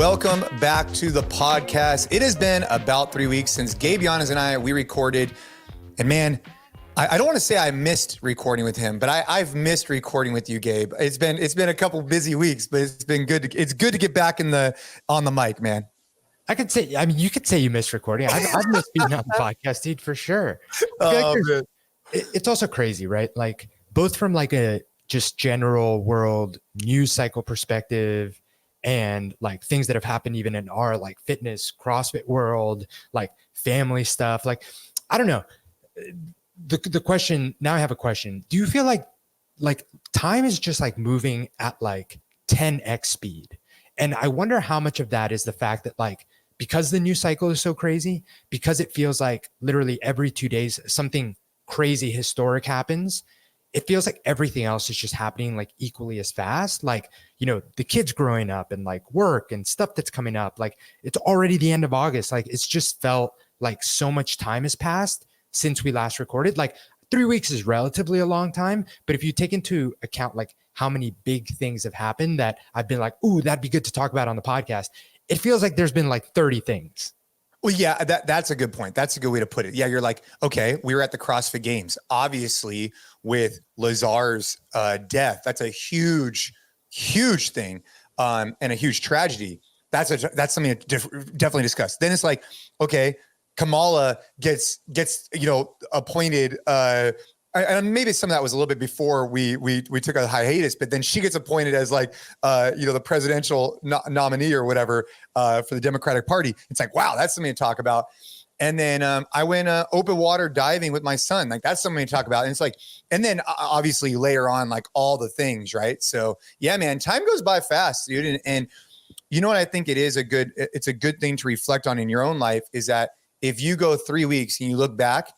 Welcome back to the podcast. It has been about 3 weeks since Gabe Yanez and I, we recorded. And man, I don't want to say I missed recording with him, but I've missed recording with you, Gabe. It's been a couple busy weeks, but it's been good. It's good to get back on the mic, man. I could say, you could say you missed recording. I've missed being on the podcast, dude, for sure. It's also crazy, right? Like both from like a just general world news cycle perspective and like things that have happened even in our like fitness, CrossFit world, like family stuff. Like, I don't know. The question, now I have a question. Do you feel like time is just like moving at like 10x speed? And I wonder how much of that is the fact that like, because the news cycle is so crazy, because it feels like literally every 2 days, something crazy historic happens. It feels like everything else is just happening like equally as fast. Like, you know, the kids growing up and like work and stuff that's coming up, like it's already the end of August. Like it's just felt like so much time has passed since we last recorded. Like 3 weeks is relatively a long time, but if you take into account like how many big things have happened that I've been like, ooh, that'd be good to talk about on the podcast, it feels like there's been like 30 things. Well, yeah, that's a good point. That's a good way to put it. Yeah, you're like, okay, we were at the CrossFit Games. Obviously, with Lazar's death, that's a huge thing and a huge tragedy. That's something to definitely discuss. Then it's like, okay, Kamala gets appointed. And maybe some of that was a little bit before we took a hiatus, but then she gets appointed as like, the presidential nominee or whatever for the Democratic Party. It's like, wow, that's something to talk about. And then I went open water diving with my son. Like that's something to talk about. And it's like, and then obviously layer on like all the things, right? So yeah, man, time goes by fast, dude. And you know what I think it's a good thing to reflect on in your own life is that if you go 3 weeks and you look back,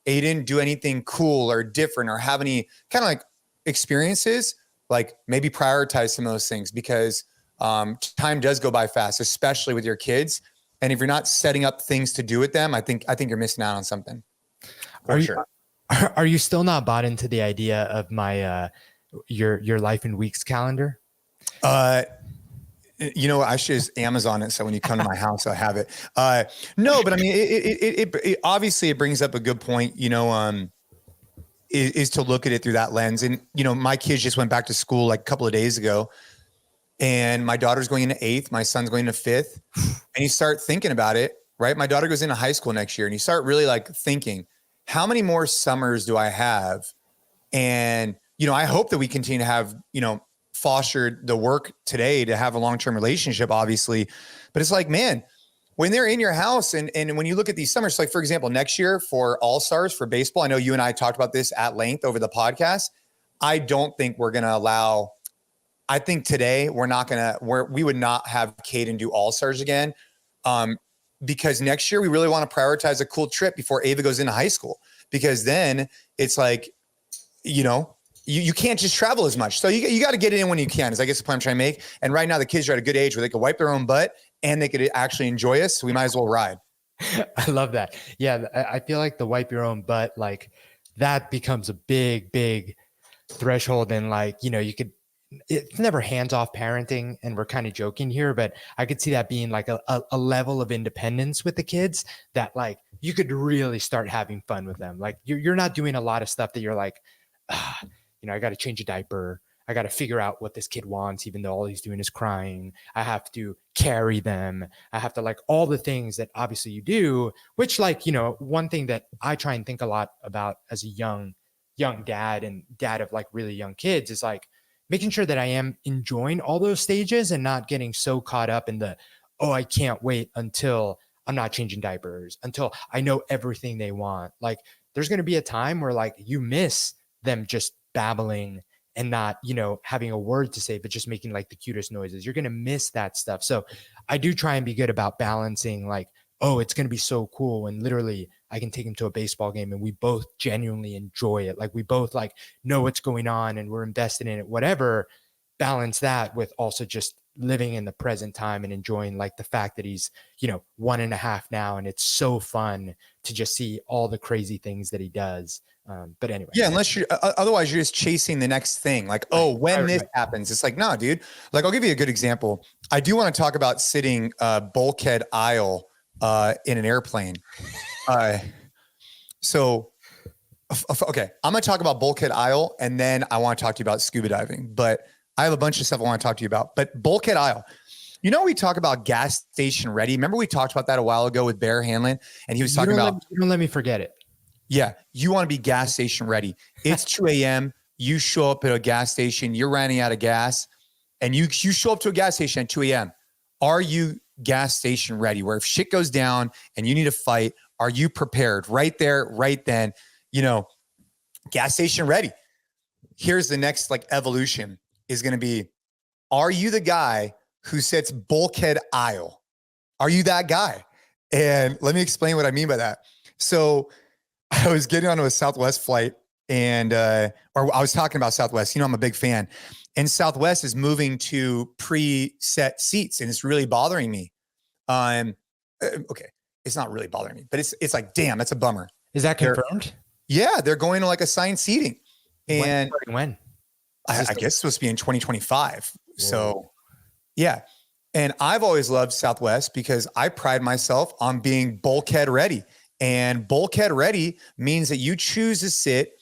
and you didn't do anything cool or different or have any kind of like experiences, like maybe prioritize some of those things because time does go by fast, especially with your kids. And if you're not setting up things to do with them, I think you're missing out on something. For sure. Are you still not bought into the idea of my your life in weeks calendar? I should just Amazon it. So when you come to my house, I have it. No, but I mean, it obviously it brings up a good point, is to look at it through that lens. And, my kids just went back to school like a couple of days ago and my daughter's going into 8th, my son's going to 5th and you start thinking about it, right? My daughter goes into high school next year and you start really like thinking, how many more summers do I have? And, I hope that we continue to have, fostered the work today to have a long-term relationship, obviously. But it's like, man, when they're in your house and when you look at these summers, like for example, next year for All-Stars for baseball, I know you and I talked about this at length over the podcast. I don't think we're going to allow, I think today we would not have Caden do All-Stars again. Because next year we really want to prioritize a cool trip before Ava goes into high school, because then it's like, you can't just travel as much. So you got to get it in when you can, is I guess the point I'm trying to make. And right now the kids are at a good age where they can wipe their own butt and they could actually enjoy us. So we might as well ride. I love that. Yeah. I feel like the wipe your own butt, like that becomes a big threshold. And like, it's never hands-off parenting and we're kind of joking here, but I could see that being like a level of independence with the kids that like, you could really start having fun with them. Like you're not doing a lot of stuff that you're like, I got to change a diaper. I got to figure out what this kid wants, even though all he's doing is crying. I have to carry them. I have to like all the things that obviously you do, which like, one thing that I try and think a lot about as a young dad and dad of like really young kids is like making sure that I am enjoying all those stages and not getting so caught up in I can't wait until I'm not changing diapers, until I know everything they want. Like there's going to be a time where like you miss them just babbling and not, having a word to say, but just making like the cutest noises. You're going to miss that stuff. So I do try and be good about balancing like, it's going to be so cool. And literally I can take him to a baseball game and we both genuinely enjoy it. Like we both like know what's going on and we're invested in it, whatever. Balance that with also just living in the present time and enjoying like the fact that he's, 1.5 now. And it's so fun to just see all the crazy things that he does. But anyway. Yeah. Unless you're, otherwise you're just chasing the next thing. Like, oh, when this happens, it's like, nah, dude, like, I'll give you a good example. I do want to talk about sitting bulkhead aisle in an airplane. Okay, I'm going to talk about bulkhead aisle, and then I want to talk to you about scuba diving, but I have a bunch of stuff I want to talk to you about. But bulkhead aisle, we talk about gas station ready. Remember we talked about that a while ago with Bear Hanlon, and he was talking about, don't let me forget it. Yeah. You want to be gas station ready. It's 2 a.m. You show up at a gas station, you're running out of gas, and you show up to a gas station at 2 a.m. Are you gas station ready? Where if shit goes down and you need to fight, are you prepared right there, right then? Gas station ready. Here's the next like evolution is going to be, are you the guy who sits bulkhead aisle? Are you that guy? And let me explain what I mean by that. So I was getting onto a Southwest flight and, or I was talking about Southwest, I'm a big fan, and Southwest is moving to preset seats and it's really bothering me. Okay. It's not really bothering me, but it's like, damn, that's a bummer. Is that confirmed? Yeah, they're going to like assigned seating. And when? I guess it's supposed to be in 2025. Whoa. So yeah. And I've always loved Southwest because I pride myself on being bulkhead ready. And bulkhead ready means that you choose to sit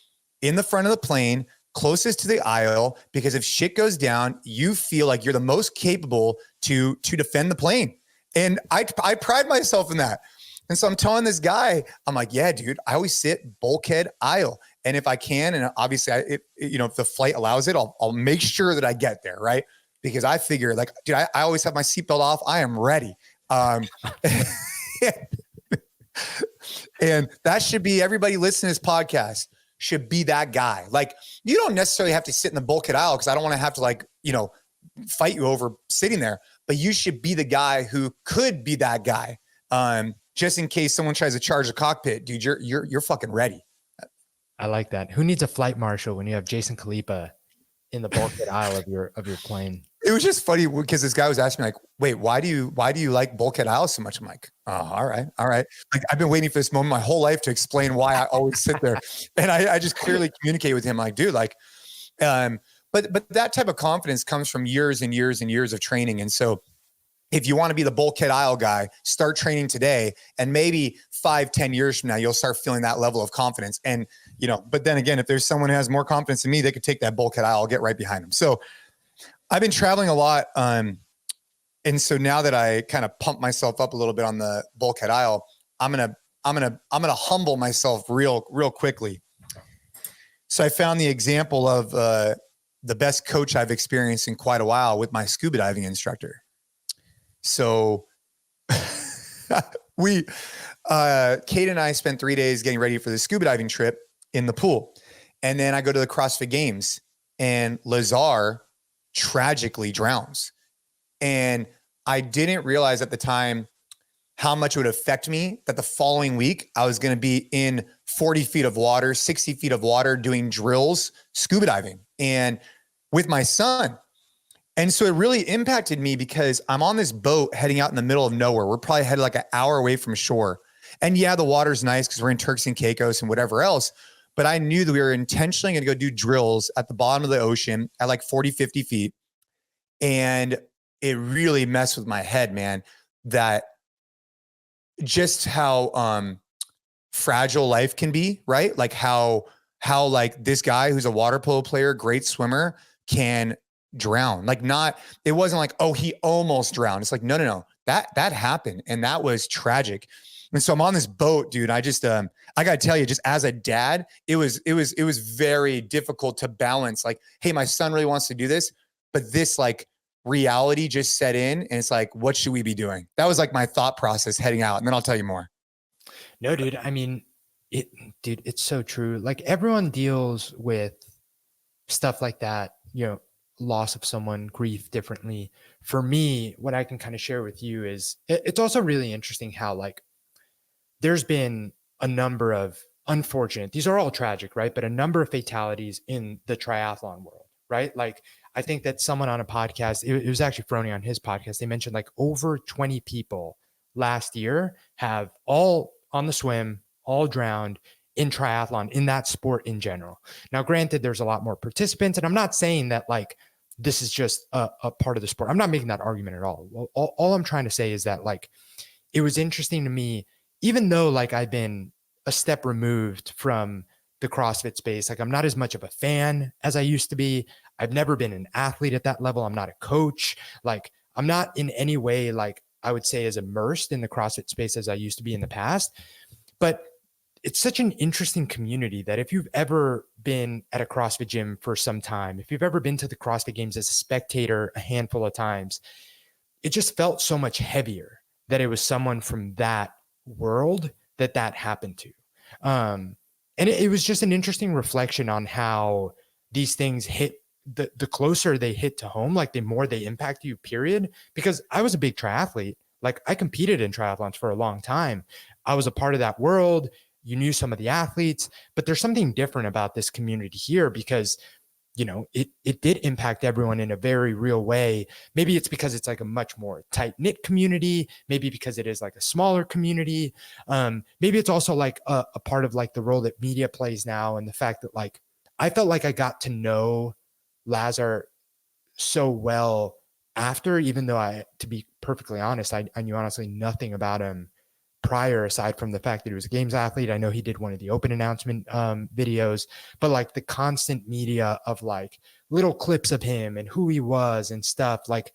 in the front of the plane closest to the aisle, because if shit goes down, you feel like you're the most capable to defend the plane. And I pride myself in that. And so I'm telling this guy, I'm like, yeah, dude, I always sit bulkhead aisle. And if I can, and obviously if the flight allows it, I'll make sure that I get there. Right. Because I figure like, dude, I always have my seatbelt off. I am ready. And that should be, everybody listening to this podcast should be that guy. Like, you don't necessarily have to sit in the bulkhead aisle, because I don't want to have to fight you over sitting there, but you should be the guy who could be that guy. Just in case someone tries to charge the cockpit, dude, you're fucking ready. I like that. Who needs a flight marshal when you have Jason Khalipa in the bulkhead aisle of your plane? It was just funny because this guy was asking me like, wait, why do you like bulkhead aisle so much? I'm like, oh, all right. Like, I've been waiting for this moment my whole life to explain why I always sit there. And I just clearly communicate with him like, dude, like, but that type of confidence comes from years and years and years of training. And so if you want to be the bulkhead aisle guy, start training today, and maybe 5-10 years from now, you'll start feeling that level of confidence. And, but then again, if there's someone who has more confidence than me, they could take that bulkhead aisle, I'll get right behind them. So I've been traveling a lot. And so now that I kind of pump myself up a little bit on the bulkhead aisle, I'm going to humble myself real quickly. So I found the example of the best coach I've experienced in quite a while with my scuba diving instructor. So Kate and I spent 3 days getting ready for the scuba diving trip in the pool. And then I go to the CrossFit Games, and Lazar tragically drowns. And I didn't realize at the time how much it would affect me that the following week I was going to be in 40 feet of water, 60 feet of water, doing drills, scuba diving, and with my son. And so it really impacted me because I'm on this boat heading out in the middle of nowhere. We're probably headed like an hour away from shore. And yeah, the water's nice because we're in Turks and Caicos and whatever else. But I knew that we were intentionally going to go do drills at the bottom of the ocean at like 40, 50 feet. And it really messed with my head, man, that just how fragile life can be, right? Like how like this guy who's a water polo player, great swimmer, can drown. Like it wasn't like, oh, he almost drowned. It's like, no, that happened. And that was tragic. And so I'm on this boat, dude. I just, I got to tell you, just as a dad, it was very difficult to balance. Like, hey, my son really wants to do this, but this like reality just set in, and it's like, what should we be doing? That was like my thought process heading out. And then I'll tell you more. No, dude. I mean, it's so true. Like, everyone deals with stuff like that, loss of someone, grief differently. For me, what I can kind of share with you is it's also really interesting how like there's been a number of unfortunate, these are all tragic, right? But a number of fatalities in the triathlon world, right? Like I think that someone on a podcast, it was actually Frony on his podcast, they mentioned like over 20 people last year have all on the swim, all drowned in triathlon, in that sport in general. Now, granted, there's a lot more participants, and I'm not saying that like this is just a part of the sport. I'm not making that argument at all. Well, all I'm trying to say is that like it was interesting to me, even though like I've been a step removed from the CrossFit space. Like I'm not as much of a fan as I used to be. I've never been an athlete at that level. I'm not a coach. Like I'm not in any way, like I would say, as immersed in the CrossFit space as I used to be in the past. But it's such an interesting community that if you've ever been at a CrossFit gym for some time, if you've ever been to the CrossFit Games as a spectator a handful of times, it just felt so much heavier that it was someone from that world that happened to. And it was just an interesting reflection on how these things hit the closer they hit to home, like the more they impact you, period. Because I was a big triathlete. Like I competed in triathlons for a long time. I was a part of that world. You knew some of the athletes, but there's something different about this community here because, you know, it did impact everyone in a very real way. Maybe it's because it's like a much more tight knit community. Maybe because it is like a smaller community. Maybe it's also like a part of like the role that media plays now. And the fact that like, I felt like I got to know Lazar so well after, even though to be perfectly honest, I knew honestly nothing about him prior, aside from the fact that he was a games athlete. I know he did one of the open announcement videos, but like the constant media of like little clips of him and who he was and stuff, like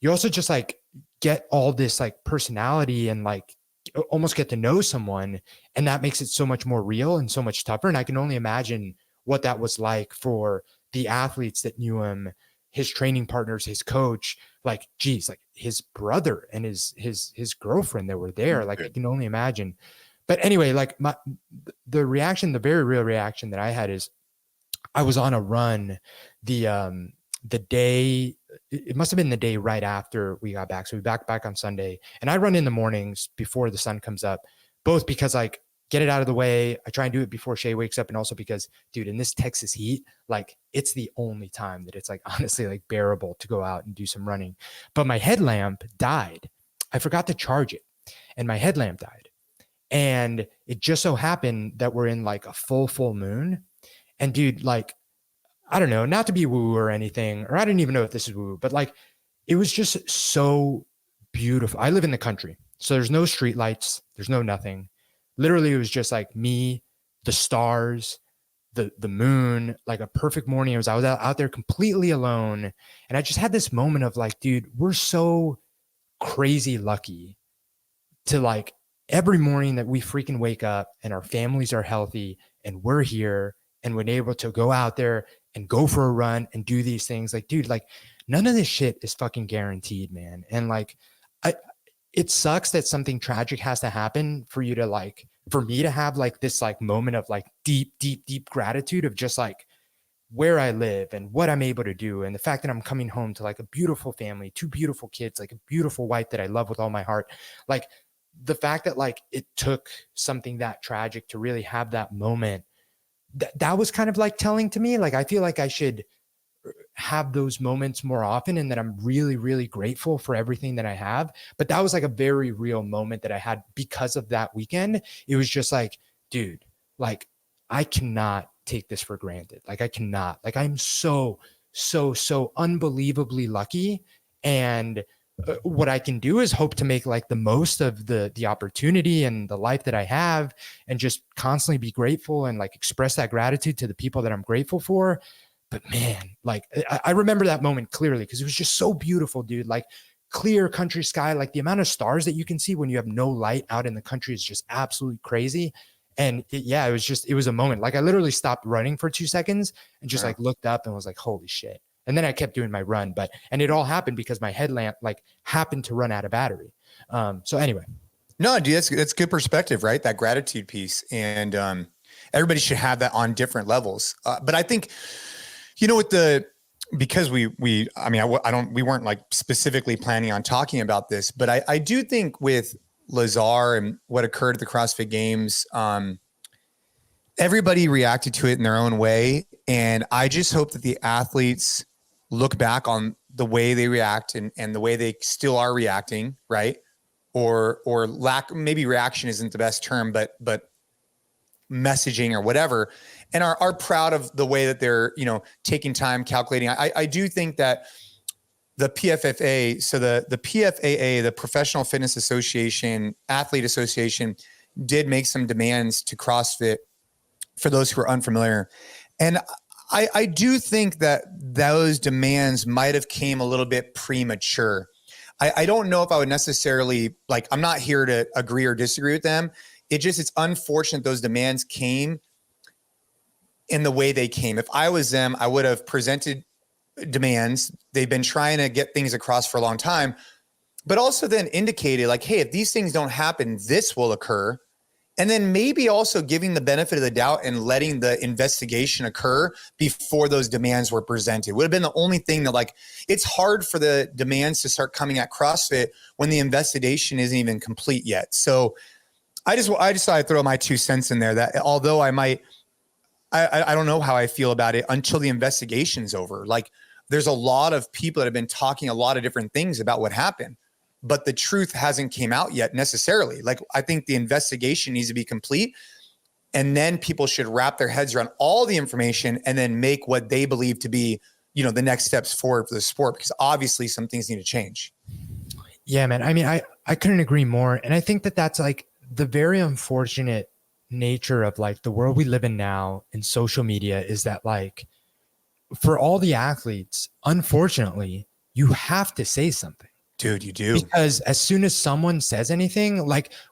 you also just like get all this like personality and like almost get to know someone, and that makes it so much more real and so much tougher. And I can only imagine what that was like for the athletes that knew him, his training partners, his coach, like, geez, like his brother and his girlfriend that were there. Like I can only imagine. But anyway, like the reaction, the very real reaction that I had is I was on a run the day, it must've been the day right after we got back. So we back on Sunday, and I run in the mornings before the sun comes up, both because like get it out of the way. I try and do it before Shay wakes up. And also because, dude, in this Texas heat, like it's the only time that it's like honestly like bearable to go out and do some running. But my headlamp died. I forgot to charge it, and my headlamp died. And it just so happened that we're in like a full moon. And dude, like, I don't know, not to be woo or anything, or I don't even know if this is woo, but like, it was just so beautiful. I live in the country, so there's no street lights. There's no nothing. Literally, it was just like me, the stars, the moon, like a perfect morning. I was out there completely alone. And I just had this moment of like, dude, we're so crazy lucky to like every morning that we freaking wake up and our families are healthy and we're here and we're able to go out there and go for a run and do these things. Like, dude, like none of this shit is fucking guaranteed, man. And like, it sucks that something tragic has to happen for you to like, for me to have like this like moment of like deep gratitude of just like where I live and what I'm able to do. And the fact that I'm coming home to like a beautiful family, 2 beautiful kids, like a beautiful wife that I love with all my heart. Like the fact that like it took something that tragic to really have that moment, that was kind of like telling to me. Like, I feel like I should have those moments more often, and that I'm really grateful for everything that I have. But that was like a very real moment that I had because of that weekend. It was just like, dude, like I cannot take this for granted. Like I cannot, like I'm so unbelievably lucky. And what I can do is hope to make like the most of the opportunity and the life that I have, and just constantly be grateful and like express that gratitude to the people that I'm grateful for. But man, like I remember that moment clearly because it was just so beautiful, dude. Like clear country sky, like the amount of stars that you can see when you have no light out in the country is just absolutely crazy. And it was a moment. Like I literally stopped running for 2 seconds and just like looked up and was like, holy shit. And then I kept doing my run, and it all happened because my headlamp like happened to run out of battery. So anyway. No, dude, that's good perspective, right? That gratitude piece. And everybody should have that on different levels. But I think, you know, because we weren't like specifically planning on talking about this, but I do think with Lazar and what occurred at the CrossFit Games, everybody reacted to it in their own way. And I just hope that the athletes look back on the way they react and the way they still are reacting, right? Or maybe reaction isn't the best term, but messaging or whatever, and are proud of the way that they're, taking time, calculating. I do think that the PFFA, so the PFAA, the Professional Fitness Association, Athlete Association, did make some demands to CrossFit for those who are unfamiliar. And I do think that those demands might have came a little bit premature. I don't know if I would necessarily, I'm not here to agree or disagree with them. It's unfortunate those demands came in the way they came. If I was them, I would have presented demands. They've been trying to get things across for a long time, but also then indicated hey, if these things don't happen, this will occur. And then maybe also giving the benefit of the doubt and letting the investigation occur before those demands were presented would have been the only thing that it's hard for the demands to start coming at CrossFit when the investigation isn't even complete yet. So I just thought I'd throw my 2 cents in there that although I don't know how I feel about it until the investigation's over. There's a lot of people that have been talking a lot of different things about what happened, but the truth hasn't came out yet necessarily. I think the investigation needs to be complete, and then people should wrap their heads around all the information and then make what they believe to be, the next steps forward for the sport, because obviously some things need to change. Yeah, man. I mean, I couldn't agree more. And I think that that's the very unfortunate nature of the world we live in now in social media is that for all the athletes, unfortunately, you have to say something. Dude, you do. Because as soon as someone says anything,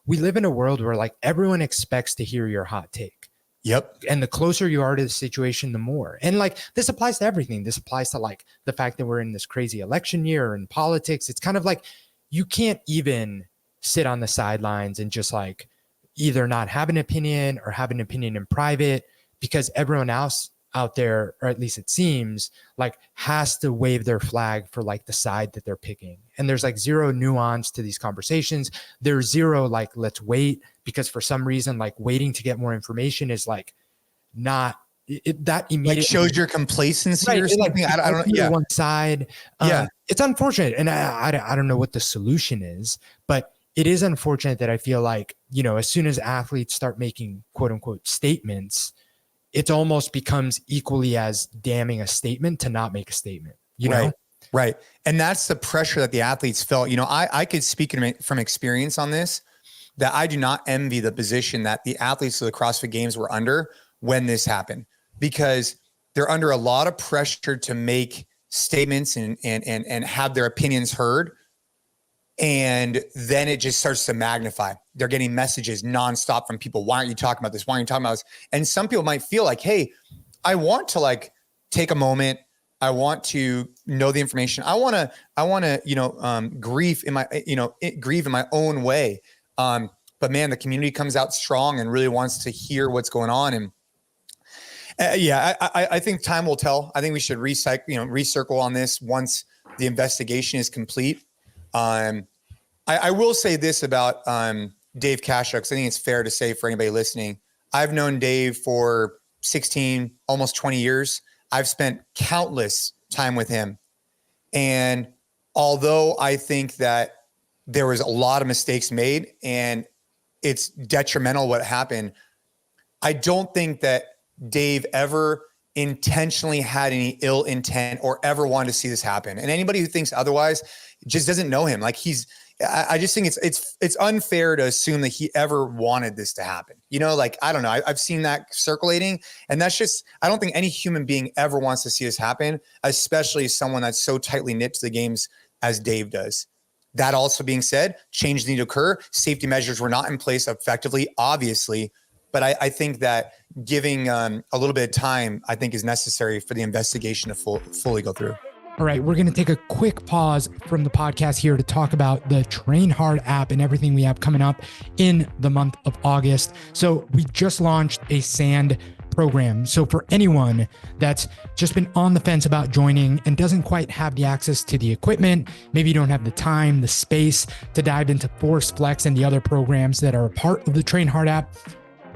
we live in a world where everyone expects to hear your hot take. Yep. And the closer you are to the situation, the more. And this applies to everything. This applies to the fact that we're in this crazy election year and politics. It's kind of you can't even sit on the sidelines and just either not have an opinion or have an opinion in private, because everyone else out there, or at least it seems has to wave their flag for the side that they're picking. And there's zero nuance to these conversations. There's zero let's wait, because for some reason waiting to get more information is not that immediately shows your complacency, right, or something. I don't know. Yeah. One side. It's unfortunate. And I don't know what the solution is, but it is unfortunate that I feel as soon as athletes start making quote unquote statements, it almost becomes equally as damning a statement to not make a statement, know? Right. And that's the pressure that the athletes felt. I could speak from experience on this, that I do not envy the position that the athletes of the CrossFit Games were under when this happened, because they're under a lot of pressure to make statements and have their opinions heard. And then it just starts to magnify. They're getting messages nonstop from people. Why aren't you talking about this? Why aren't you talking about this? And some people might feel hey, I want to take a moment. I want to know the information. I want to, grieve in my own way. But man, the community comes out strong and really wants to hear what's going on. And I think time will tell. I think we should recircle on this once the investigation is complete. I will say this about Dave Kasha, because I think it's fair to say for anybody listening, I've known Dave for 16, almost 20 years. I've spent countless time with him. And although I think that there was a lot of mistakes made and it's detrimental what happened, I don't think that Dave ever intentionally had any ill intent or ever wanted to see this happen. And anybody who thinks otherwise just doesn't know him. I just think it's unfair to assume that he ever wanted this to happen. I don't know. I've seen that circulating, and that's just, I don't think any human being ever wants to see this happen, especially someone that's so tightly knit to the games as Dave does. That also being said, change need to occur. Safety measures were not in place effectively, obviously, but I think that giving a little bit of time, I think, is necessary for the investigation to fully go through. All right, we're going to take a quick pause from the podcast here to talk about the Train Hard app and everything we have coming up in the month of August. So we just launched a sand program. So for anyone that's just been on the fence about joining and doesn't quite have the access to the equipment, maybe you don't have the time, the space to dive into Force Flex and the other programs that are a part of the Train Hard app,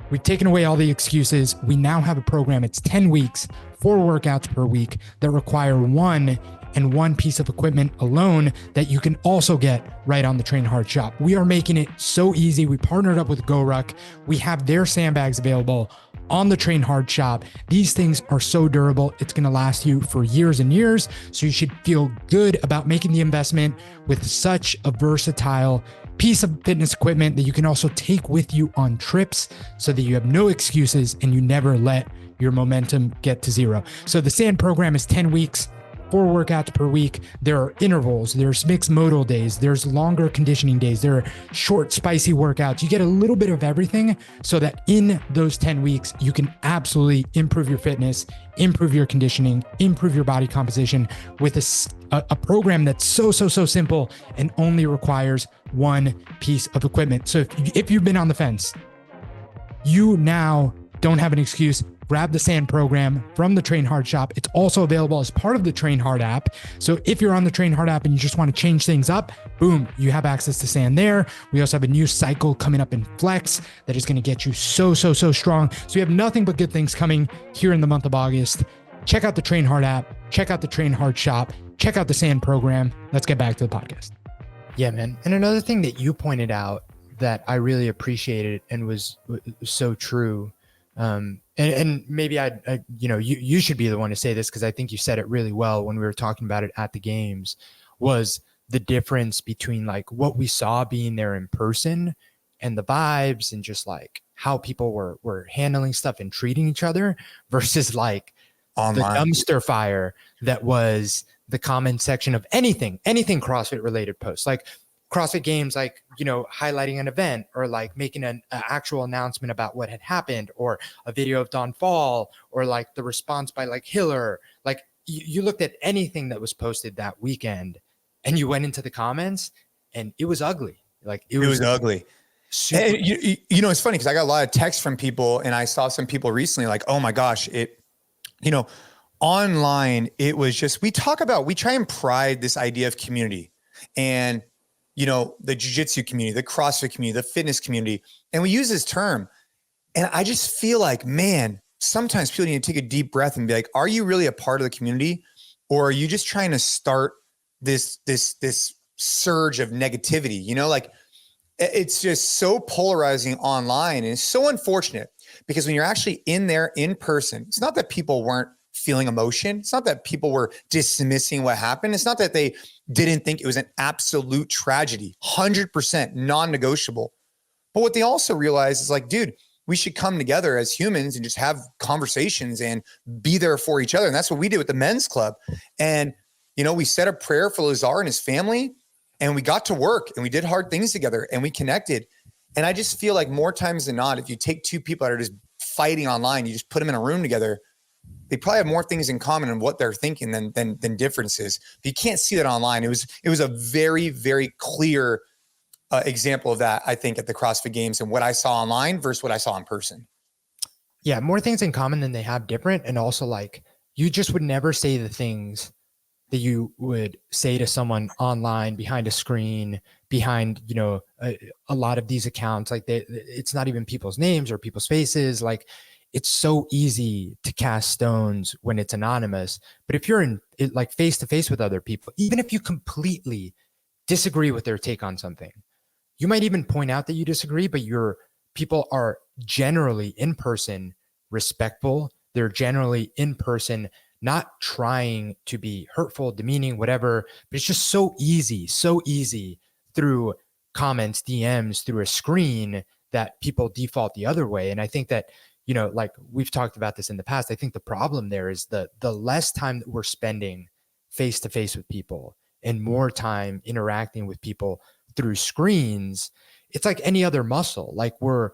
we've taken away all the excuses. We now have a program. It's 10 weeks, 4 workouts per week that require 1 and one piece of equipment alone that you can also get right on the Train Hard shop. We are making it so easy. We partnered up with GoRuck. We have their sandbags available on the Train Hard shop. These things are so durable. It's going to last you for years and years. So you should feel good about making the investment with such a versatile piece of fitness equipment that you can also take with you on trips so that you have no excuses and you never let your momentum get to zero. So the SAND program is 10 weeks, 4 workouts per week. There are intervals, there's mixed modal days, there's longer conditioning days, there are short, spicy workouts. You get a little bit of everything so that in those 10 weeks, you can absolutely improve your fitness, improve your conditioning, improve your body composition with a program that's so simple and only requires one piece of equipment. So if you've been on the fence, you now don't have an excuse. Grab the SAND program from the Train Hard shop. It's also available as part of the Train Hard app. So if you're on the Train Hard app and you just want to change things up, boom, you have access to SAND there. We also have a new cycle coming up in Flex that is going to get you so strong. So we have nothing but good things coming here in the month of August. Check out the Train Hard app. Check out the Train Hard shop. Check out the SAND program. Let's get back to the podcast. Yeah, man. And another thing that you pointed out that I really appreciated and was so true. And maybe you should be the one to say this because I think you said it really well when we were talking about it at the games, was the difference between like what we saw being there in person and the vibes and just like how people were handling stuff and treating each other versus like online, the dumpster fire that was the comment section of anything CrossFit related posts, like CrossFit Games, like, highlighting an event or like making an actual announcement about what had happened, or a video of Don Fall, or like the response by like Hiller. Like you looked at anything that was posted that weekend and you went into the comments and it was ugly. Like it was ugly. And it's funny because I got a lot of texts from people, and I saw some people recently like, oh my gosh, online, it was just, we try and pride this idea of community and the jiu-jitsu community, the CrossFit community, the fitness community. And we use this term. And I just feel like, man, sometimes people need to take a deep breath and be like, are you really a part of the community? Or are you just trying to start this surge of negativity? Like it's just so polarizing online. And it's so unfortunate because when you're actually in there in person, it's not that people weren't feeling emotion. It's not that people were dismissing what happened. It's not that they didn't think it was an absolute tragedy, 100% non-negotiable. But what they also realized is like, dude, we should come together as humans and just have conversations and be there for each other. And that's what we did with the men's club. And, we said a prayer for Lazar and his family, and we got to work and we did hard things together and we connected. And I just feel like more times than not, if you take two people that are just fighting online, you just put them in a room together, they probably have more things in common in what they're thinking than differences. But you can't see that online. It was a very, very clear example of that, I think, at the CrossFit Games and what I saw online versus what I saw in person. Yeah, more things in common than they have different. And also like, you just would never say the things that you would say to someone online behind a screen, behind, a lot of these accounts. Like it's not even people's names or people's faces. Like, it's so easy to cast stones when it's anonymous. But if you're in it, like face to face with other people, even if you completely disagree with their take on something, you might even point out that you disagree, but your people are generally in person respectful. They're generally in person, not trying to be hurtful, demeaning, whatever. But it's just so easy through comments, DMs, through a screen that people default the other way. And I think that, like we've talked about this in the past, I think the problem there is the less time that we're spending face to face with people and more time interacting with people through screens. It's like any other muscle. Like we're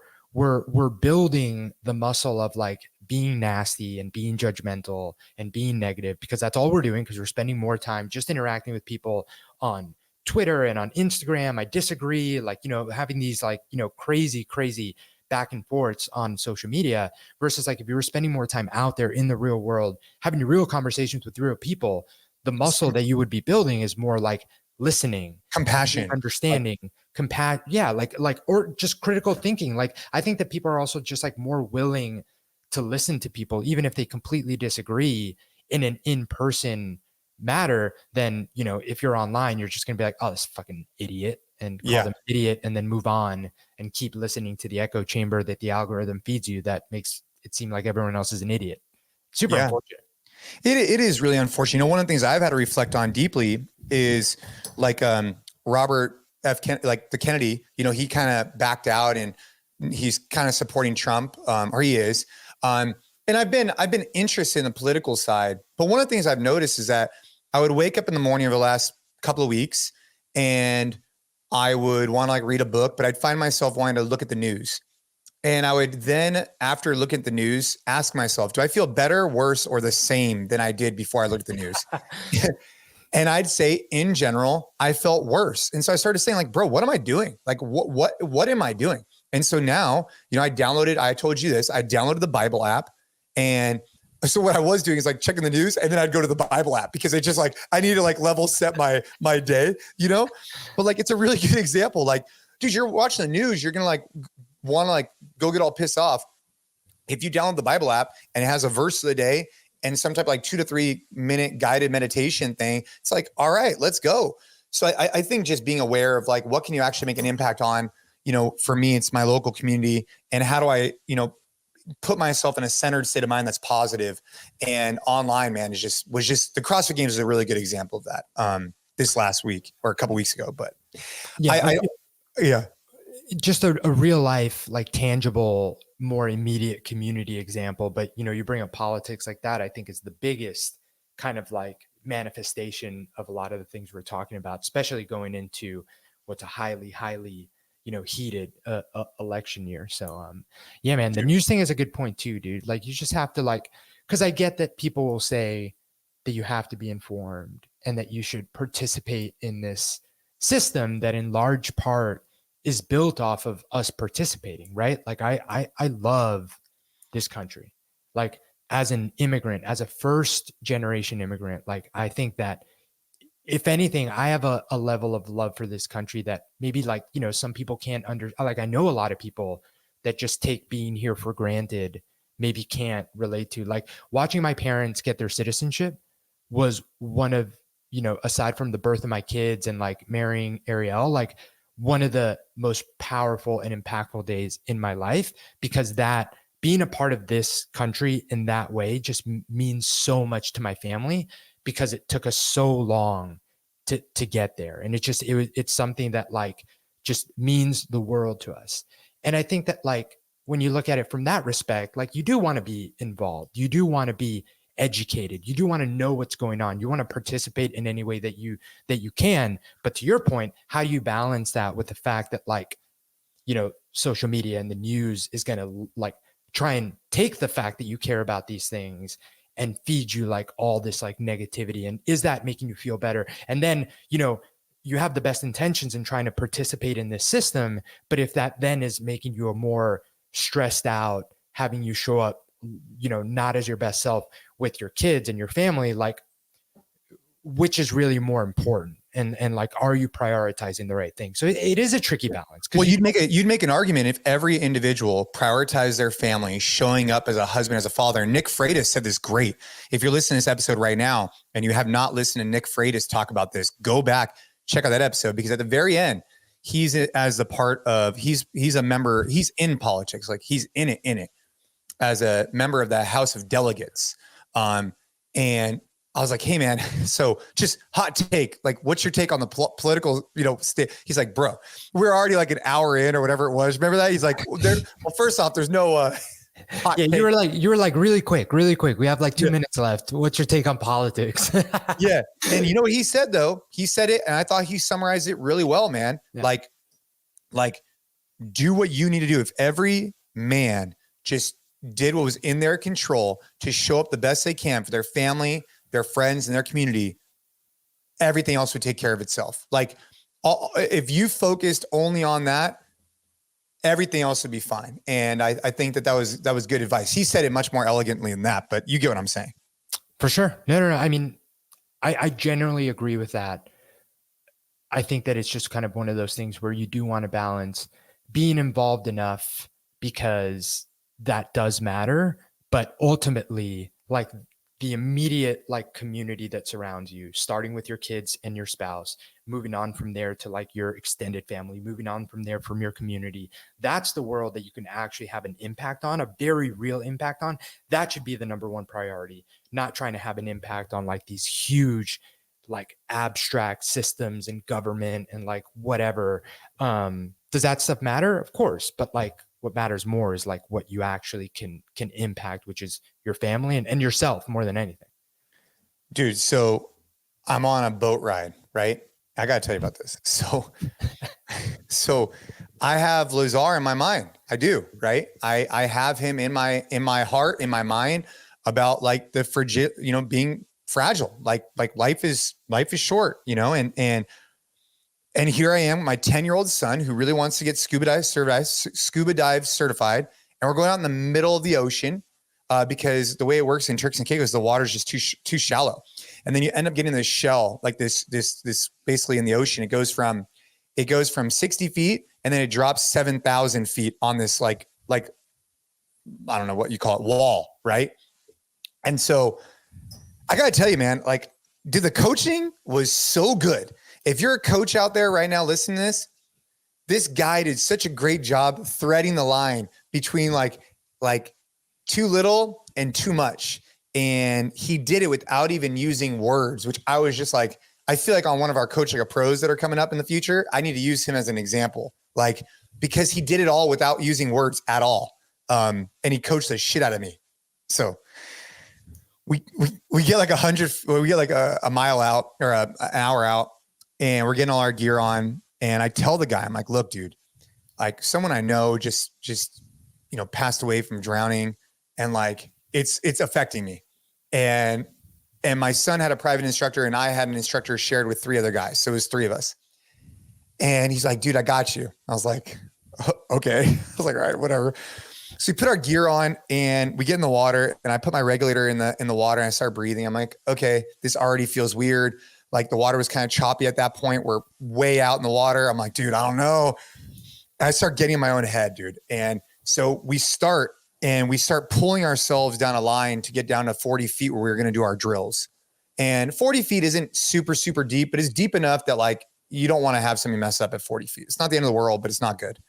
building the muscle of like being nasty and being judgmental and being negative because that's all we're doing, because we're spending more time just interacting with people on Twitter and on Instagram. I disagree, like, having these like, crazy back and forths on social media versus like if you were spending more time out there in the real world, having real conversations with real people, the muscle that you would be building is more like listening, compassion, understanding, or just critical thinking. Like, I think that people are also just like more willing to listen to people, even if they completely disagree in an in-person matter, then, if you're online, you're just going to be like, oh, this fucking idiot, and call them idiot, and then move on and keep listening to the echo chamber that the algorithm feeds you that makes it seem like everyone else is an idiot. Super unfortunate. It is really unfortunate. One of the things I've had to reflect on deeply is like Robert F. like the Kennedy, he kind of backed out and he's kind of supporting Trump, or he is. And I've been interested in the political side, but one of the things I've noticed is that I would wake up in the morning over the last couple of weeks and I would want to like read a book, but I'd find myself wanting to look at the news. And I would then, after looking at the news, ask myself, do I feel better, worse, or the same than I did before I looked at the news? And I'd say in general, I felt worse. And so I started saying like, bro, what am I doing? Like, what am I doing? And so now, I told you this, I downloaded the Bible app. And so what I was doing is like checking the news, and then I'd go to the Bible app because it's just like, I need to like level set my day, but like, it's a really good example. Like, dude, you're watching the news, you're going to like want to like go get all pissed off. If you download the Bible app and it has a verse of the day and some type of like 2 to 3 minute guided meditation thing, it's like, all right, let's go. So I think just being aware of like, what can you actually make an impact on? For me, it's my local community, and how do I, put myself in a centered state of mind that's positive. And online, man, was just the CrossFit Games is a really good example of that. This last week or a couple weeks ago, but just a real life, like tangible, more immediate community example. But you bring up politics like that, I think is the biggest kind of like manifestation of a lot of the things we're talking about, especially going into what's a highly heated election year. So man, the news thing is a good point too, dude. Like, you just have to like, because I get that people will say that you have to be informed and that you should participate in this system that in large part is built off of us participating, right? Like I love this country. Like, as an immigrant, as a first generation immigrant, like I think that if anything, I have a level of love for this country that maybe like, some people can't like, I know a lot of people that just take being here for granted, maybe can't relate to. Like, watching my parents get their citizenship was one of, aside from the birth of my kids and like marrying Ariel, like one of the most powerful and impactful days in my life, because that being a part of this country in that way just means so much to my family, because it took us so long to get there. And it's something that like just means the world to us. And I think that like, when you look at it from that respect, like, you do want to be involved. You do want to be educated. You do want to know what's going on. You want to participate in any way that you can. But to your point, how do you balance that with the fact that like, social media and the news is going to like try and take the fact that you care about these things and feed you like all this like negativity? And is that making you feel better? And then, you have the best intentions in trying to participate in this system, but if that then is making you a more stressed out, having you show up, not as your best self with your kids and your family, like, which is really more important? And like, are you prioritizing the right thing? So it is a tricky balance. Well, you'd make an argument if every individual prioritized their family, showing up as a husband, as a father. And Nick Freitas said this great. If you're listening to this episode right now and you have not listened to Nick Freitas talk about this, go back, check out that episode, because at the very end, he's as a part of, he's a member, he's in politics, like he's in it as a member of the House of Delegates. And I was like, hey man, so just hot take, like, what's your take on the political, he's like, bro, we're already like an hour in or whatever it was. Remember that? He's like, well, first off, there's no, hot take. You were like really quick. We have like 2 minutes left. What's your take on politics? Yeah. And you know what he said though? He said it, and I thought he summarized it really well, man. Yeah. Like do what you need to do. If every man just did what was in their control to show up the best they can for their family, their friends, and their community, everything else would take care of itself. Like, if you focused only on that, everything else would be fine. And I think that was good advice. He said it much more elegantly than that, but you get what I'm saying. For sure. No. I mean, I generally agree with that. I think that it's just kind of one of those things where you do want to balance being involved enough, because that does matter. But ultimately, like, the immediate like community that surrounds you, starting with your kids and your spouse, moving on from there to like your extended family, moving on from there from your community. That's the world that you can actually have an impact on, a very real impact on. That should be the number one priority, not trying to have an impact on like these huge, like abstract systems and government and like whatever. Does that stuff matter? Of course. But like, what matters more is like what you actually can impact, which is your family and yourself more than anything. Dude, so I'm on a boat ride, right? I got to tell you about this. So I have Lazar in my mind. I do, right? I have him in my heart, in my mind about like the being fragile. Like life is short, and here I am, my 10-year-old son who really wants to get scuba dive certified. And we're going out in the middle of the ocean because the way it works in Turks and Caicos, the water is just too shallow. And then you end up getting this shell, like this basically in the ocean. It goes from 60 feet and then it drops 7,000 feet on this like, I don't know what you call it, wall, right? And so I got to tell you, man, like, dude, the coaching was so good. If you're a coach out there right now, listening to this guy did such a great job threading the line between like too little and too much. And he did it without even using words, which I was just like, I feel like on one of our Coach Like a Pros that are coming up in the future, I need to use him as an example, like, because he did it all without using words at all. And he coached the shit out of me. So we get like a mile out or an hour out, and we're getting all our gear on. And I tell the guy, I'm like, look, dude, like someone I know just, passed away from drowning, and like, it's affecting me. And my son had a private instructor and I had an instructor shared with 3 other guys. So it was 3 of us. And he's like, dude, I got you. I was like, okay. I was like, all right, whatever. So we put our gear on and we get in the water, and I put my regulator in the water and I start breathing. I'm like, okay, this already feels weird. Like the water was kind of choppy at that point. We're way out in the water. I'm like, dude, I don't know. And I start getting in my own head, dude. And so we start pulling ourselves down a line to get down to 40 feet where we were going to do our drills. And 40 feet isn't super, super deep, but it's deep enough that like, you don't want to have something mess up at 40 feet. It's not the end of the world, but it's not good.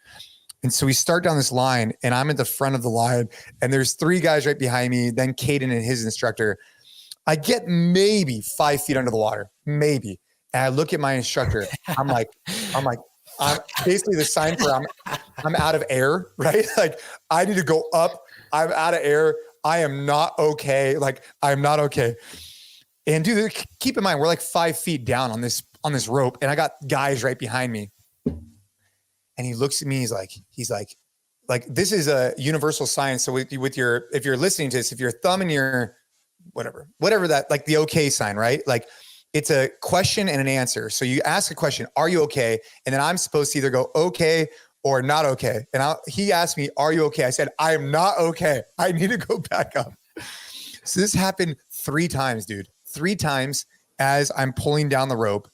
And so we start down this line, and I'm at the front of the line, and there's 3 guys right behind me, then Caden and his instructor. I get maybe 5 feet under the water, maybe. And I look at my instructor. I'm like, I'm basically the sign for I'm out of air, right? Like I need to go up. I'm out of air. I am not okay. Like I'm not okay. And dude, keep in mind, we're like 5 feet down on this rope, and I got guys right behind me. And he looks at me, he's like, this is a universal science. So if you're listening to this, if your thumb and your whatever that, like the okay sign, right? Like it's a question and an answer. So you ask a question, are you okay? And then I'm supposed to either go okay or not okay. And he asked me, are you okay? I said, I am not okay. I need to go back up. So this happened 3 times, dude. 3 times as I'm pulling down the rope.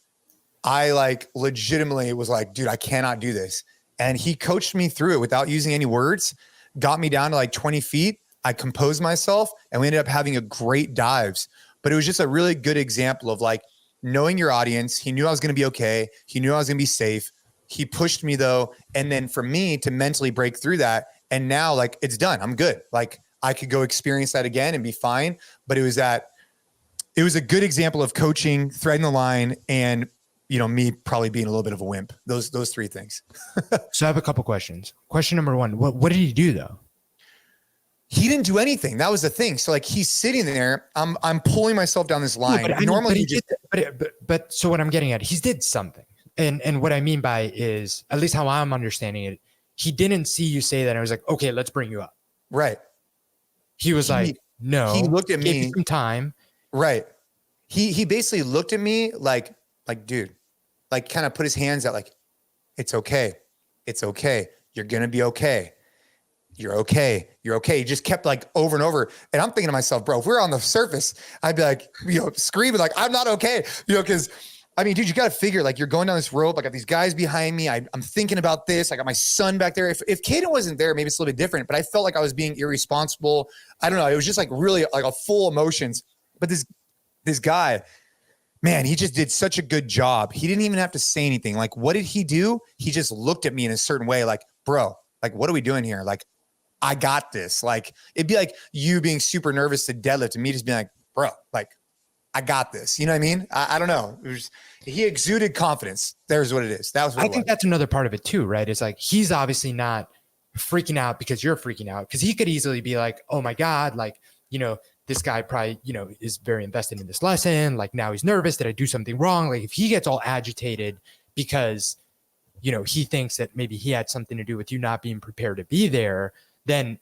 I like legitimately was like, dude, I cannot do this. And he coached me through it without using any words, got me down to like 20 feet. I composed myself, and we ended up having a great dives. But it was just a really good example of like knowing your audience. He knew I was going to be okay. He knew I was going to be safe. He pushed me though. And then for me to mentally break through that. And now like it's done. I'm good. Like I could go experience that again and be fine. But it was a good example of coaching, threading the line, and me probably being a little bit of a wimp. Those 3 things. So I have a couple questions. Question number 1, what did he do though? He didn't do anything. That was the thing. So like he's sitting there, I'm pulling myself down this line. But so what I'm getting at, he did something. And what I mean by is, at least how I'm understanding it, he didn't see you say that and I was like, okay, let's bring you up. Right. He was like, no. He looked at me some time. Right. He basically looked at me like, dude, like kind of put his hands out like, it's okay. It's okay. You're going to be okay. You're okay. You're okay. He just kept like over and over. And I'm thinking to myself, bro, if we're on the surface, I'd be like, screaming like, I'm not okay. Cause I mean, dude, you got to figure like you're going down this rope. I got these guys behind me. I'm thinking about this. I got my son back there. If Caden wasn't there, maybe it's a little bit different, but I felt like I was being irresponsible. I don't know. It was just like really like a full emotions. But this guy, man, he just did such a good job. He didn't even have to say anything. Like, what did he do? He just looked at me in a certain way, like, bro, like, what are we doing here? Like, I got this. Like, it'd be like you being super nervous to deadlift and me just being like, bro, like, I got this. You know what I mean? I don't know. He exuded confidence. There's what it is. That was what I think that's another part of it too, right? It's like, he's obviously not freaking out because you're freaking out, because he could easily be like, oh my God, like, you know, this guy probably, you know, is very invested in this lesson. Like, now he's nervous. Did I do something wrong? Like, if he gets all agitated because, you know, he thinks that maybe he had something to do with you not being prepared to be there, then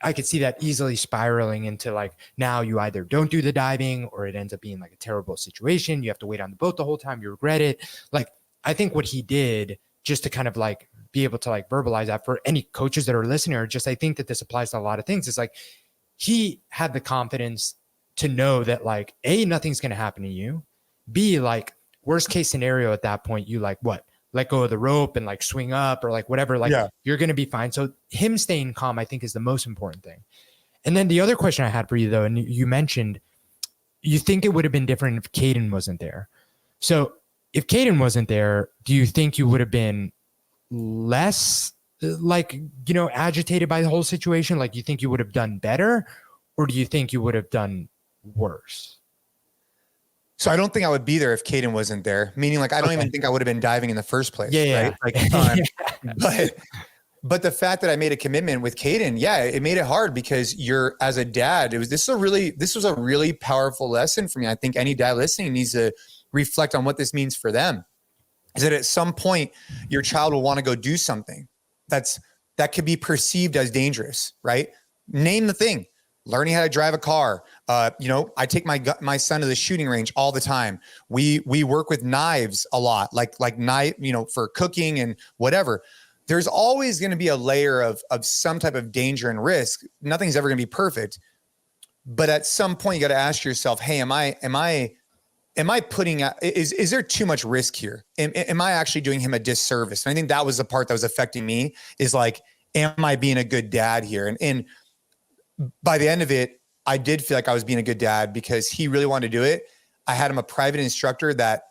I could see that easily spiraling into like, now you either don't do the diving or it ends up being like a terrible situation. You have to wait on the boat the whole time. You regret it. Like, I think what he did, just to kind of like be able to like verbalize that for any coaches that are listening, or just, I think that this applies to a lot of things. It's like, he had the confidence to know that like, A, nothing's going to happen to you. B, like, worst case scenario at that point, you like what? Let go of the rope and like swing up or like whatever, like you're going to be fine. So him staying calm, I think, is the most important thing. And then the other question I had for you though, and you mentioned, you think it would have been different if Caden wasn't there. So if Caden wasn't there, do you think you would have been less like, you know, agitated by the whole situation? Like, you think you would have done better, or do you think you would have done worse? So I don't think I would be there if Caden wasn't there. Meaning, like, I don't even think I would have been diving in the first place. Yeah. Right? Like, but the fact that I made a commitment with Caden, it made it hard, because you're, as a dad, this was a really powerful lesson for me. I think any dad listening needs to reflect on what this means for them. Is that at some point your child will want to go do something that could be perceived as dangerous, right? Name the thing. Learning how to drive a car. You know, I take my son to the shooting range all the time. We work with knives a lot, like knife, you know, for cooking and whatever. There's always going to be a layer of some type of danger and risk. Nothing's ever going to be perfect. But at some point you got to ask yourself, hey, am I putting out, is there too much risk here? Am I actually doing him a disservice? And I think that was the part that was affecting me, is like, am I being a good dad here? And by the end of it, I did feel like I was being a good dad, because he really wanted to do it. I had him a private instructor that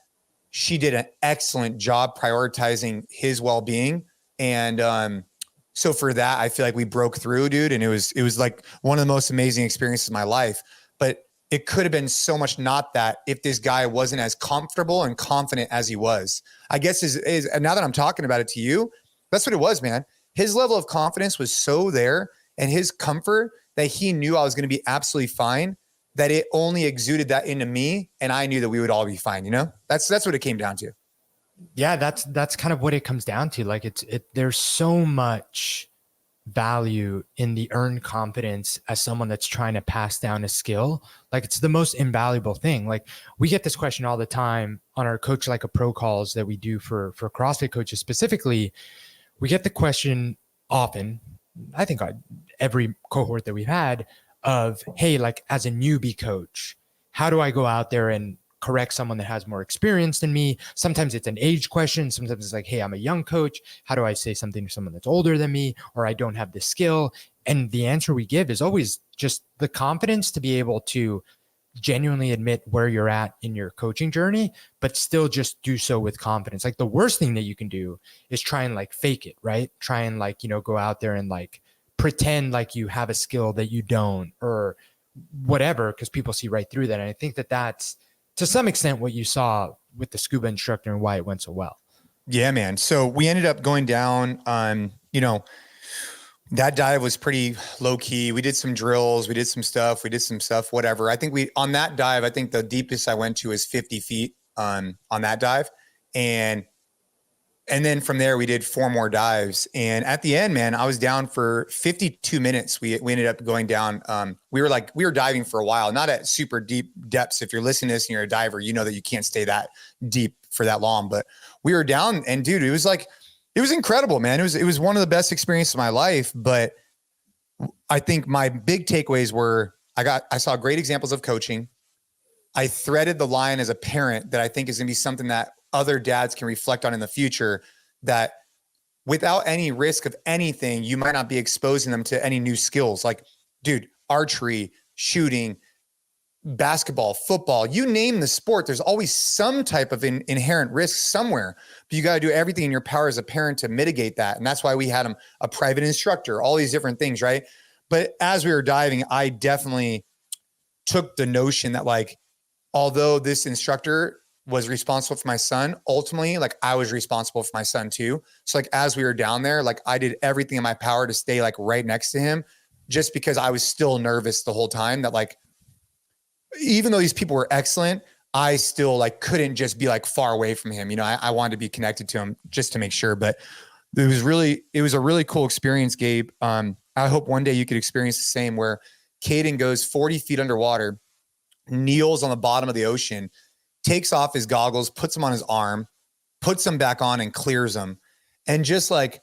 she did an excellent job prioritizing his well-being. And so for that, I feel like we broke through, dude. And it was like one of the most amazing experiences of my life. But it could have been so much not that if this guy wasn't as comfortable and confident as he was. I guess is now that I'm talking about it to you, that's what it was, man. His level of confidence was so there, and his comfort, that he knew I was going to be absolutely fine, that it only exuded that into me. And I knew that we would all be fine. You know, that's what it came down to. Yeah. That's kind of what it comes down to. Like, there's so much value in the earned confidence as someone that's trying to pass down a skill. Like, it's the most invaluable thing. Like, we get this question all the time on our Coach Like a Pro calls that we do for CrossFit coaches specifically. We get the question often, I think every cohort that we've had, of, hey, like, as a newbie coach, how do I go out there and correct someone that has more experience than me? Sometimes it's an age question. Sometimes it's like, hey, I'm a young coach. How do I say something to someone that's older than me? Or I don't have the skill. And the answer we give is always just the confidence to be able to genuinely admit where you're at in your coaching journey, but still just do so with confidence. Like, the worst thing that you can do is try and like fake it, right? Try and like, you know, go out there and like pretend like you have a skill that you don't, or whatever, because people see right through that. And I think that that's to some extent what you saw with the scuba instructor and why it went so well. Yeah, man. So we ended up going down on, you know, that dive was pretty low key. We did some drills, we did some stuff, whatever. I think on that dive, I think the deepest I went to is 50 feet on that dive. And then from there we did 4 more dives. And at the end, man, I was down for 52 minutes. We ended up going down. We were diving for a while, not at super deep depths. If you're listening to this and you're a diver, you know that you can't stay that deep for that long, but we were down, and dude, it was incredible, man. It was one of the best experiences of my life. But I think my big takeaways were, I saw great examples of coaching. I threaded the line as a parent that I think is going to be something that other dads can reflect on in the future, that without any risk of anything, you might not be exposing them to any new skills. Like, dude, archery, shooting, basketball, football, you name the sport, there's always some type of inherent risk somewhere, but you got to do everything in your power as a parent to mitigate that. And that's why we had him a private instructor, all these different things. Right. But as we were diving, I definitely took the notion that like, although this instructor was responsible for my son, ultimately, like I was responsible for my son too. So like, as we were down there, like I did everything in my power to stay like right next to him, just because I was still nervous the whole time that like, even though these people were excellent, I still like couldn't just be like far away from him. You know, I wanted to be connected to him just to make sure, but it was a really cool experience, Gabe. I hope one day you could experience the same, where Caden goes 40 feet underwater, kneels on the bottom of the ocean, takes off his goggles, puts them on his arm, puts them back on and clears them. And just like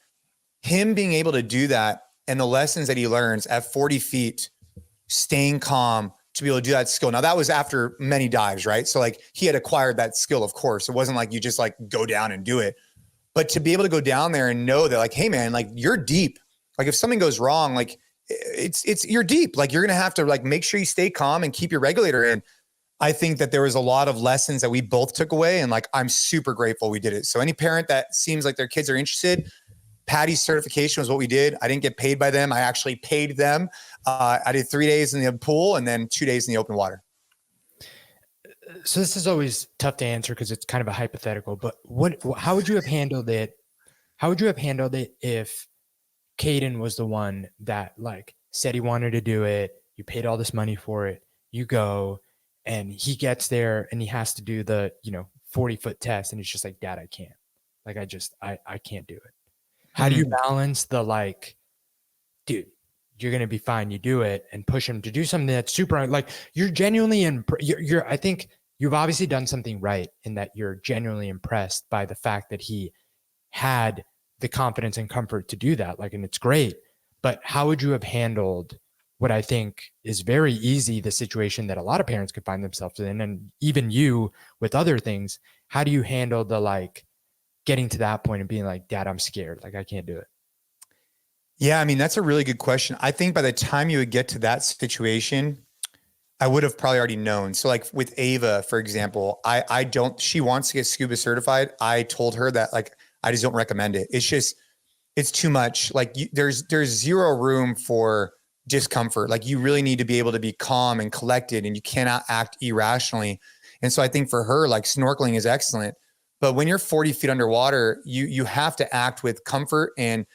him being able to do that and the lessons that he learns at 40 feet, staying calm, to be able to do that skill. Now that was after many dives, right? So like he had acquired that skill, of course. It wasn't like you just like go down and do it, but to be able to go down there and know that like, hey man, like you're deep. Like if something goes wrong, like you're deep. Like you're going to have to like make sure you stay calm and keep your regulator in. I think that there was a lot of lessons that we both took away, and like, I'm super grateful we did it. So any parent that seems like their kids are interested, Patty's certification was what we did. I didn't get paid by them. I actually paid them. I did 3 days in the pool and then 2 days in the open water. So this is always tough to answer because it's kind of a hypothetical, but how would you have handled it? How would you have handled it if Caden was the one that like said he wanted to do it? You paid all this money for it. You go and he gets there and he has to do the, 40-foot test. And he's just like, Dad, I can't. Like, I can't do it. How do you balance the like, dude, you're going to be fine. You do it, and push him to do something that's super, like you're genuinely I think you've obviously done something right in that you're genuinely impressed by the fact that he had the confidence and comfort to do that. Like, and it's great, but how would you have handled what I think is very easy, the situation that a lot of parents could find themselves in, and even you with other things? How do you handle the like getting to that point and being like, Dad, I'm scared. Like I can't do it. Yeah. I mean, that's a really good question. I think by the time you would get to that situation, I would have probably already known. So like with Ava, for example, she wants to get scuba certified. I told her that like, I just don't recommend it. It's too much. Like there's zero room for discomfort. Like you really need to be able to be calm and collected, and you cannot act irrationally. And so I think for her, like snorkeling is excellent, but when you're 40 feet underwater, you have to act with comfort and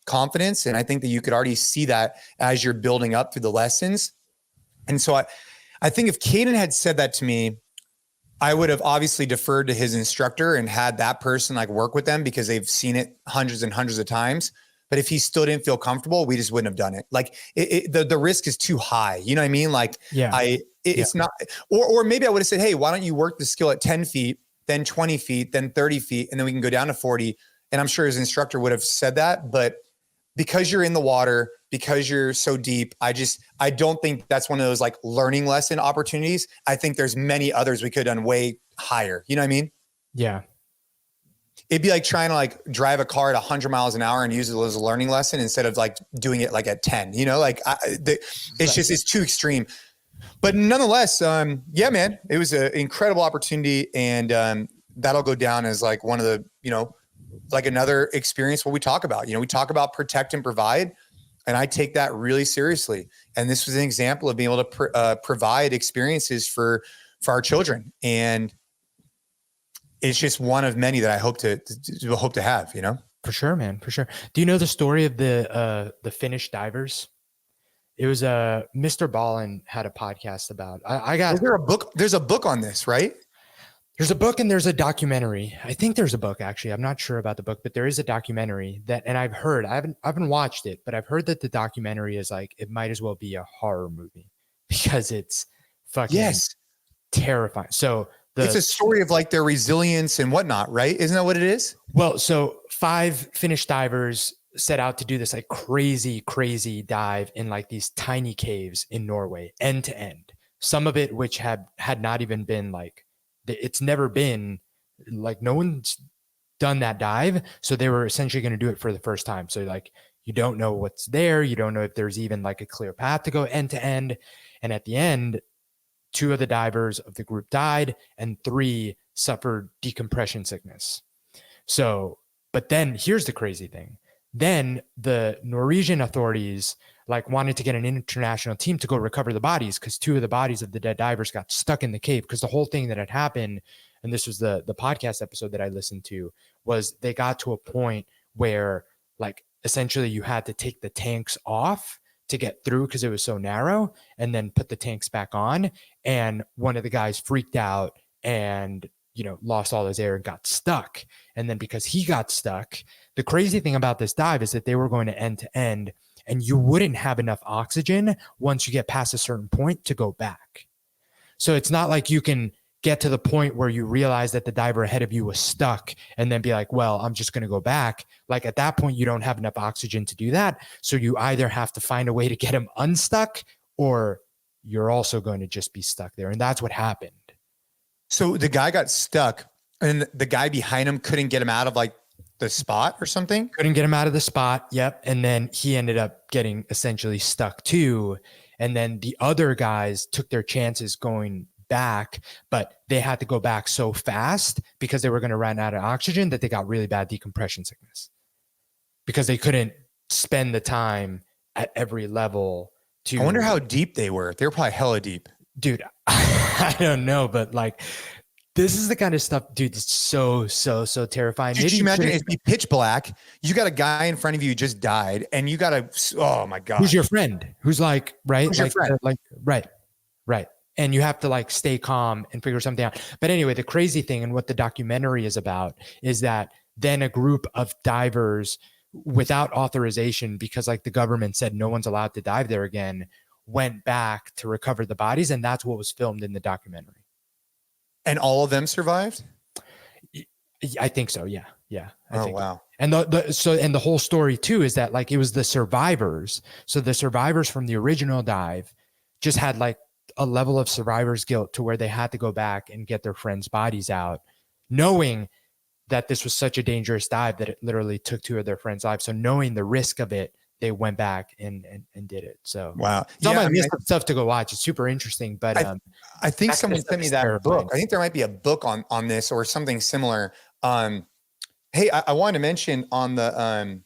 confidence. And I think that you could already see that as you're building up through the lessons. And so I think if Caden had said that to me, I would have obviously deferred to his instructor and had that person like work with them, because they've seen it hundreds and hundreds of times. But if he still didn't feel comfortable, we just wouldn't have done it. Like the risk is too high. You know what I mean? Like it's not, or maybe I would have said, hey, why don't you work the skill at 10 feet, then 20 feet, then 30 feet, and then we can go down to 40. And I'm sure his instructor would have said that, but because you're in the water, because you're so deep, I don't think that's one of those like learning lesson opportunities. I think there's many others we could have done way higher. You know what I mean? Yeah. It'd be like trying to like drive a car at 100 miles an hour and use it as a learning lesson instead of like doing it like at 10, like it's too extreme. But nonetheless, yeah, man, it was an incredible opportunity. And that'll go down as like one of the, like another experience what we talk about. We talk about protect and provide, and I take that really seriously. And this was an example of being able to provide experiences for our children. And it's just one of many that I hope to have, For sure, man. For sure. Do you know the story of the Finnish divers? It was Mr. Ballin had a podcast about. Is there a book? There's a book on this, right? There's a book and there's a documentary. I think there's a book, actually. I'm not sure about the book, but there is a documentary and I've heard, I haven't watched it, but I've heard that the documentary is like, it might as well be a horror movie because it's fucking terrifying. So it's a story of like their resilience and whatnot, right? Isn't that what it is? Well, so 5 Finnish divers set out to do this like crazy dive in like these tiny caves in Norway, end to end. Some of it, which had not even been like, it's never been like, no one's done that dive. So they were essentially going to do it for the first time. So like, you don't know what's there. You don't know if there's even like a clear path to go end to end. And at the end, 2 of the divers of the group died and 3 suffered decompression sickness. So, but then here's the crazy thing. Then the Norwegian authorities like wanted to get an international team to go recover the bodies because 2 of the bodies of the dead divers got stuck in the cave. Because the whole thing that had happened, and this was the podcast episode that I listened to, was they got to a point where like essentially you had to take the tanks off to get through because it was so narrow, and then put the tanks back on. And one of the guys freaked out and, you know, lost all his air and got stuck. And then because he got stuck, the crazy thing about this dive is that they were going to end, and you wouldn't have enough oxygen once you get past a certain point to go back. So it's not like you can get to the point where you realize that the diver ahead of you was stuck and then be like, well, I'm just going to go back. Like at that point, you don't have enough oxygen to do that. So you either have to find a way to get him unstuck, or you're also going to just be stuck there. And that's what happened. So the guy got stuck and the guy behind him couldn't get him out of like the spot or something? Couldn't get him out of the spot. Yep. And then he ended up getting essentially stuck too. And then the other guys took their chances going back, but they had to go back so fast because they were going to run out of oxygen that they got really bad decompression sickness because they couldn't spend the time at every level to. I wonder how deep they were. They were probably hella deep. Dude, I don't know, but like, this is the kind of stuff, dude, it's so terrifying. Dude, you imagine it'd be pitch black. You got a guy in front of you who just died, and you got to, oh my God. Who's your friend? Who's like, right? Who's like, your friend? Like, right. And you have to like stay calm and figure something out. But anyway, the crazy thing and what the documentary is about is that then a group of divers without authorization, because like the government said no one's allowed to dive there again, went back to recover the bodies. And that's what was filmed in the documentary. And all of them survived? I think so. Yeah. I think wow. And the whole story too is that like it was the survivors. So the survivors from the original dive just had like a level of survivor's guilt to where they had to go back and get their friends' bodies out, knowing that this was such a dangerous dive that it literally took 2 of their friends' lives. So knowing the risk of it, they went back and did it. So wow, it's on my list of stuff to go watch. It's super interesting. But I think someone sent me that book. I think there might be a book on this or something similar. Hey, I wanted to mention on the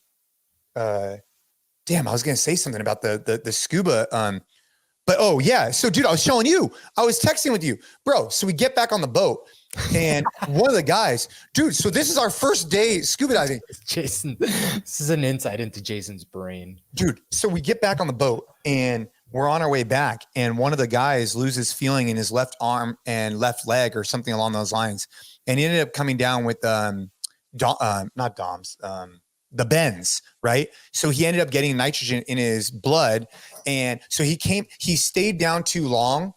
damn, I was gonna say something about the scuba. But oh yeah, so dude, I was showing you. I was texting with you, bro. So we get back on the boat, and one of the guys, dude. So this is our first day scuba diving. Jason, this is an insight into Jason's brain, dude. So we get back on the boat, and we're on our way back, and one of the guys loses feeling in his left arm and left leg or something along those lines, and he ended up coming down with not DOMS. The bends, right? So he ended up getting nitrogen in his blood. And so he stayed down too long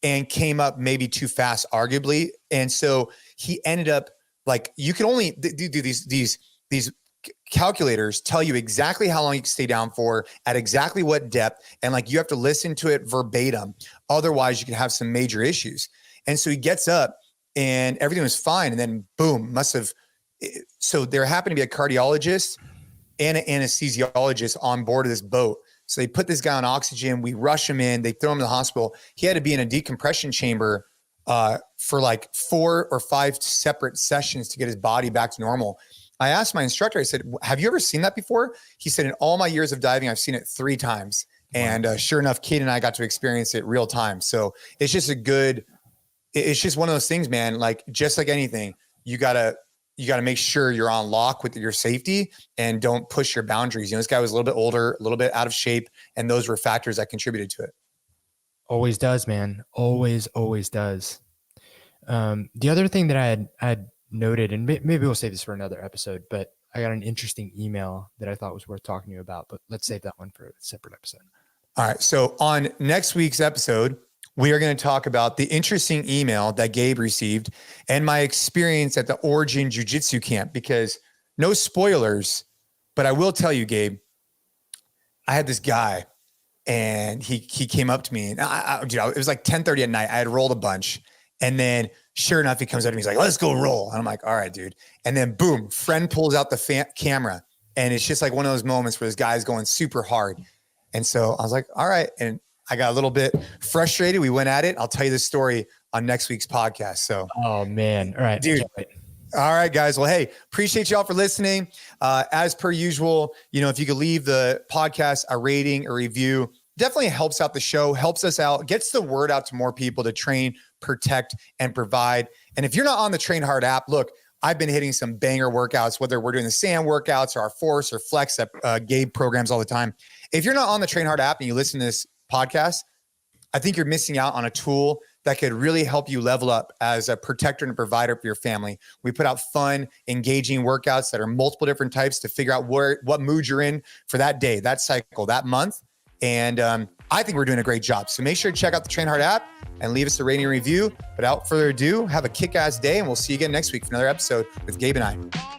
and came up maybe too fast, arguably. And so he ended up like, you can only do these calculators tell you exactly how long you can stay down for at exactly what depth. And like, you have to listen to it verbatim. Otherwise you can have some major issues. And so he gets up and everything was fine. And then boom, so there happened to be a cardiologist and an anesthesiologist on board of this boat. So they put this guy on oxygen. We rush him in. They throw him to the hospital. He had to be in a decompression chamber for like 4 or 5 separate sessions to get his body back to normal. I asked my instructor, I said, have you ever seen that before? He said, in all my years of diving, I've seen it 3 times. And sure enough, Kate and I got to experience it real time. So it's just it's just one of those things, man. Like, just like anything, you gotta make sure you're on lock with your safety and don't push your boundaries. You know, this guy was a little bit older, a little bit out of shape, and those were factors that contributed to it. Always does, man. Always does. The other thing that I had noted, and maybe we'll save this for another episode, but I got an interesting email that I thought was worth talking to you about, but let's save that one for a separate episode. All right. So on next week's episode, we are going to talk about the interesting email that Gabe received and my experience at the Origin Jiu-Jitsu camp, because no spoilers, but I will tell you, Gabe, I had this guy and he came up to me and it was like 10:30 at night. I had rolled a bunch, and then sure enough, he comes up to me. He's like, let's go roll. And I'm like, all right, dude. And then boom, friend pulls out the camera, and it's just like one of those moments where this guy's going super hard. And so I was like, all right. And I got a little bit frustrated. We went at it. I'll tell you the story on next week's podcast. So, oh man. All right, dude. All right, guys. Well, hey, appreciate y'all for listening. As per usual, if you could leave the podcast a rating, a review, definitely helps out the show, helps us out, gets the word out to more people to train, protect, and provide. And if you're not on the Train Hard app, look, I've been hitting some banger workouts, whether we're doing the sand workouts or our force or flex that Gabe programs all the time. If you're not on the Train Hard app and you listen to this podcast, I think you're missing out on a tool that could really help you level up as a protector and a provider for your family. We put out fun, engaging workouts that are multiple different types to figure out what mood you're in for that day, that cycle, that month. And I think we're doing a great job. So make sure to check out the Train Hard app and leave us a rating and review. But without further ado, have a kick-ass day, and we'll see you again next week for another episode with Gabe and I.